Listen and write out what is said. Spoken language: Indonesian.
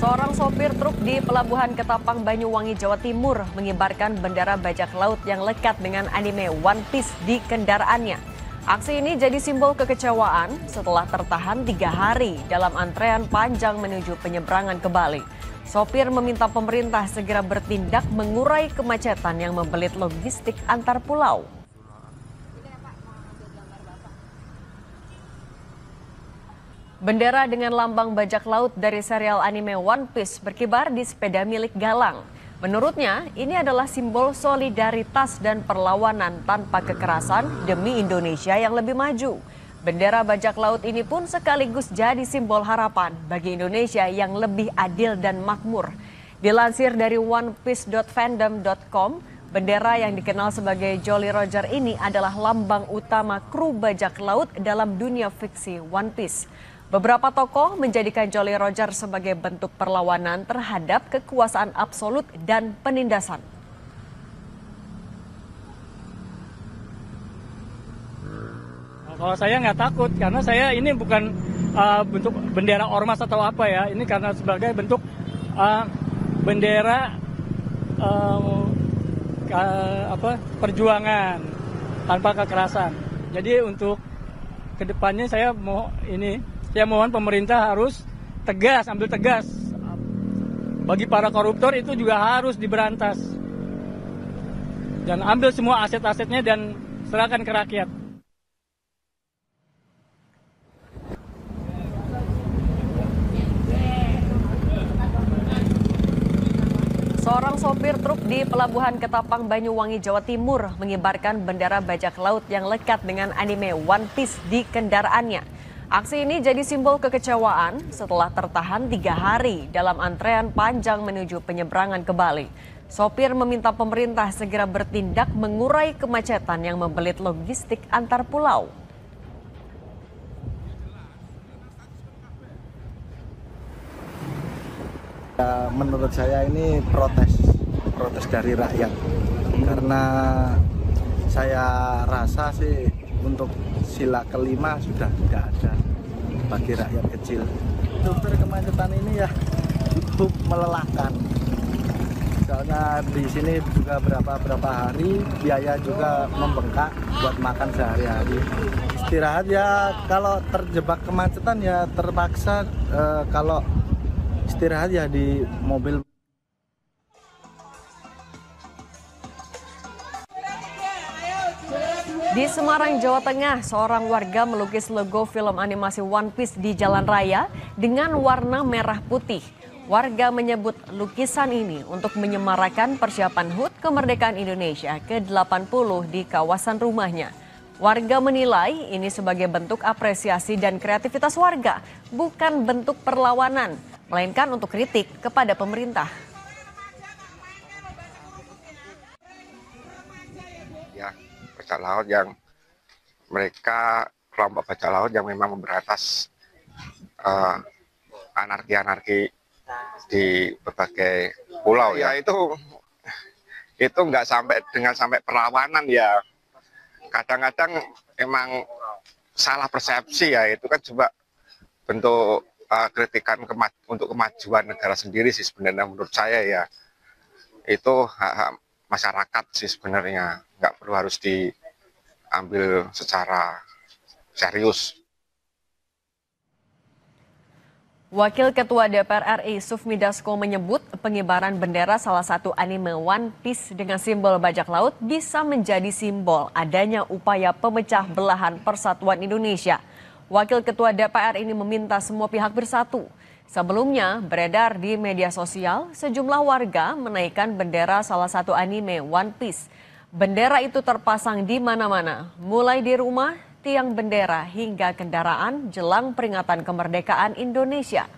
Seorang sopir truk di Pelabuhan Ketapang, Banyuwangi, Jawa Timur mengibarkan bendera bajak laut yang lekat dengan anime One Piece di kendaraannya. Aksi ini jadi simbol kekecewaan setelah tertahan 3 hari dalam antrean panjang menuju penyeberangan ke Bali. Sopir meminta pemerintah segera bertindak mengurai kemacetan yang membelit logistik antar pulau. Bendera dengan lambang bajak laut dari serial anime One Piece berkibar di sepeda milik Galang. Menurutnya, ini adalah simbol solidaritas dan perlawanan tanpa kekerasan demi Indonesia yang lebih maju. Bendera bajak laut ini pun sekaligus jadi simbol harapan bagi Indonesia yang lebih adil dan makmur. Dilansir dari onepiece.fandom.com, bendera yang dikenal sebagai Jolly Roger ini adalah lambang utama kru bajak laut dalam dunia fiksi One Piece. Beberapa tokoh menjadikan Jolly Roger sebagai bentuk perlawanan terhadap kekuasaan absolut dan penindasan. Kalau saya nggak takut, karena saya ini bukan bentuk bendera ormas atau apa ya. Ini karena sebagai bentuk bendera perjuangan tanpa kekerasan. Jadi untuk kedepannya saya mohon pemerintah harus tegas, ambil tegas. Bagi para koruptor itu juga harus diberantas. Dan ambil semua aset-asetnya dan serahkan ke rakyat. Seorang sopir truk di Pelabuhan Ketapang, Banyuwangi, Jawa Timur mengibarkan bendera bajak laut yang lekat dengan anime One Piece di kendaraannya. Aksi ini jadi simbol kekecewaan setelah tertahan 3 hari dalam antrean panjang menuju penyeberangan ke Bali. Sopir meminta pemerintah segera bertindak mengurai kemacetan yang membelit logistik antar pulau. Menurut saya ini protes dari rakyat, karena saya rasa sih untuk sila kelima sudah tidak ada bagi rakyat kecil. Sopir kemacetan ini ya cukup melelahkan. Soalnya di sini juga berapa hari biaya juga membengkak buat makan sehari-hari. Istirahat ya kalau terjebak kemacetan ya terpaksa kalau istirahat ya di mobil. Di Semarang, Jawa Tengah, seorang warga melukis logo film animasi One Piece di jalan raya dengan warna merah putih. Warga menyebut lukisan ini untuk menyemarakan persiapan HUT kemerdekaan Indonesia ke-80 di kawasan rumahnya. Warga menilai ini sebagai bentuk apresiasi dan kreativitas warga, bukan bentuk perlawanan, melainkan untuk kritik kepada pemerintah. Bajak laut yang mereka kelompok bajak laut yang memang memberantas anarki-anarki di berbagai pulau ya, itu nggak sampai perlawanan ya. Kadang-kadang emang salah persepsi ya, itu kan coba bentuk kritikan untuk kemajuan negara sendiri sih sebenarnya menurut saya ya. Itu hak masyarakat sih sebenarnya, nggak perlu harus diambil secara serius. Wakil Ketua DPR RI Sufmi Dasko menyebut pengibaran bendera salah satu anime One Piece dengan simbol bajak laut bisa menjadi simbol adanya upaya pemecah belahan persatuan Indonesia. Wakil Ketua DPR ini meminta semua pihak bersatu. Sebelumnya, beredar di media sosial, sejumlah warga menaikkan bendera salah satu anime One Piece. Bendera itu terpasang di mana-mana, mulai di rumah, tiang bendera, hingga kendaraan jelang peringatan kemerdekaan Indonesia.